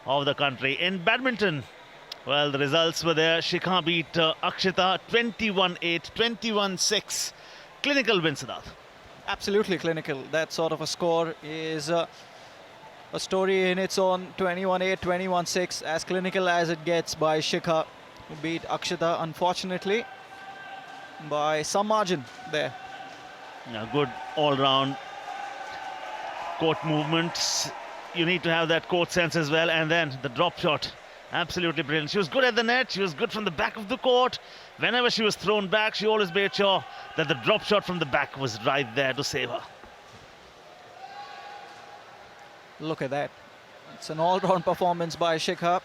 Of the country. In badminton, well, the results were there. Shikha beat Akshita 21-8, 21-6. Clinical win, Siddharth. Absolutely clinical. That sort of a score is a story in its own. 21-8, 21-6, as clinical as it gets by Shikha, who beat Akshita, unfortunately, by some margin there. Yeah, good all-round court movements. You need to have that court sense as well. And then the drop shot, absolutely brilliant. She was good at the net. She was good from the back of the court. Whenever she was thrown back, she always made sure that the drop shot from the back was right there to save her. Look at that. It's an all-round performance by Shikha.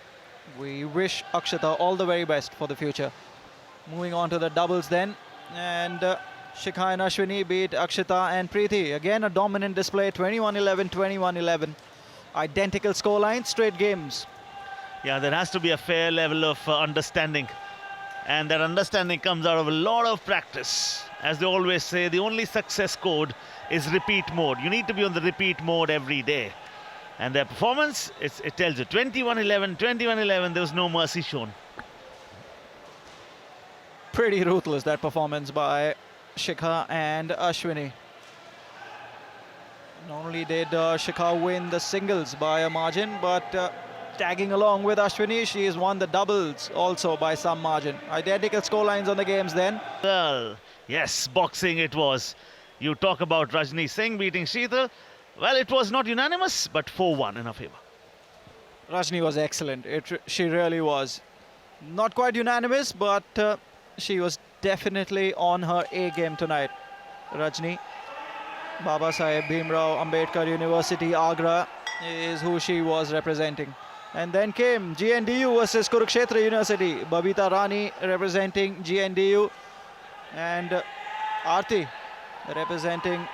We wish Akshita all the very best for the future. Moving on to the doubles then. And Shikha and Ashwini beat Akshita and Preeti. Again, a dominant display, 21-11, 21-11. Identical scoreline, straight games. Yeah, there has to be a fair level of understanding. And that understanding comes out of a lot of practice. As they always say, the only success code is repeat mode. You need to be on the repeat mode every day. And their performance, it tells you 21-11, 21-11, there was no mercy shown. Pretty ruthless, that performance by Shikha and Ashwini. Not only did Shikha win the singles by a margin, but tagging along with Ashwini, she has won the doubles also by some margin. Identical scorelines on the games then. Well, yes, boxing it was. You talk about Rajni Singh beating Sheetal. Well, it was not unanimous, but 4-1 in her favour. Rajni was excellent. She really was. Not quite unanimous, but she was definitely on her A game tonight. Rajni. Baba Saheb Bhimrao Ambedkar University, Agra, is who she was representing. And then came GNDU versus Kurukshetra University. Babita Rani representing GNDU, and Aarti representing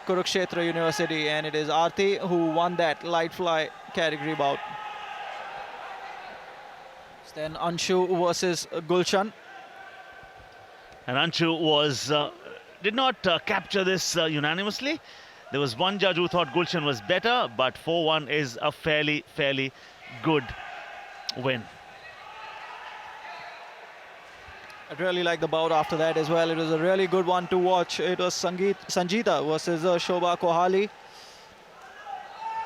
Kurukshetra University. And it is Aarti who won that light fly category bout. Then Anshu versus Gulshan. And Anshu was did not capture this unanimously. There was one judge who thought Gulshan was better, but 4-1 is a fairly good win. I really like the bout after that as well. It was a really good one to watch. It was Sangeeta versus Shobha Kohali.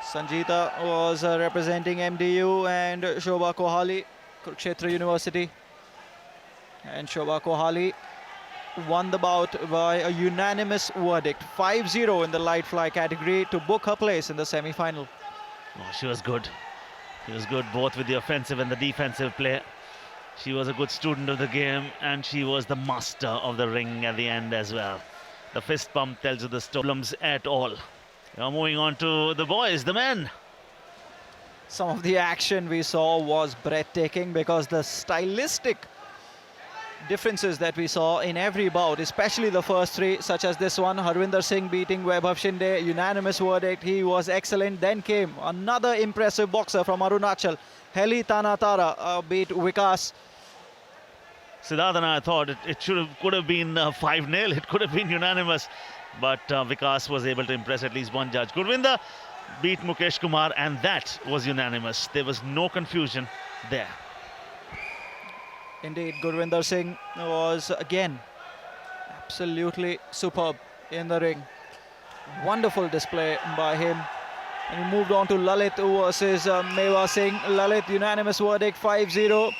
Sangeeta was representing MDU and Shobha Kohali, Kurukshetra University. And Shobha Kohali won the bout by a unanimous verdict, 5-0 in the light fly category, to book her place in the semi-final. Oh, she was good. She was good both with the offensive and the defensive play. She was a good student of the game, and she was the master of the ring at the end as well. The fist pump tells you the problems at all. Now moving on to the boys, the men. Some of the action we saw was breathtaking, because the stylistic differences that we saw in every bout, especially the first three, such as this one, Harvinder Singh beating Vaibhav Shinde, unanimous verdict, he was excellent. Then came another impressive boxer from Arunachal, Heli Tanatara, beat Vikas. Siddharth and I thought it could have been 5-0, it could have been unanimous, but Vikas was able to impress at least one judge. Gurvinder beat Mukesh Kumar, and that was unanimous. There was no confusion there. Indeed, Gurvinder Singh was again absolutely superb in the ring. Wonderful display by him. And he moved on to Lalit versus Meva Singh. Lalit, unanimous verdict, 5-0.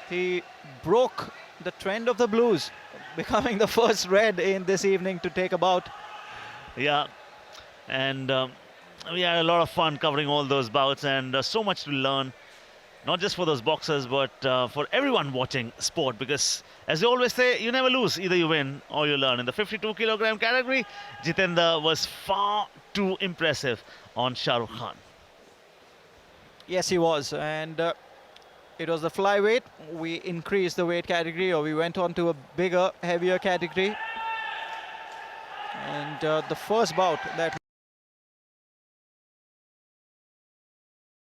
He broke the trend of the blues, becoming the first red in this evening to take a bout. Yeah, and we had a lot of fun covering all those bouts, and so much to learn. Not just for those boxers, but for everyone watching sport, because as they always say, you never lose. Either you win or you learn. In the 52 kilogram category, Jitendra was far too impressive on Shah Rukh Khan. Yes, he was. And It was the flyweight. We increased the weight category, or we went on to a bigger, heavier category. And the first bout that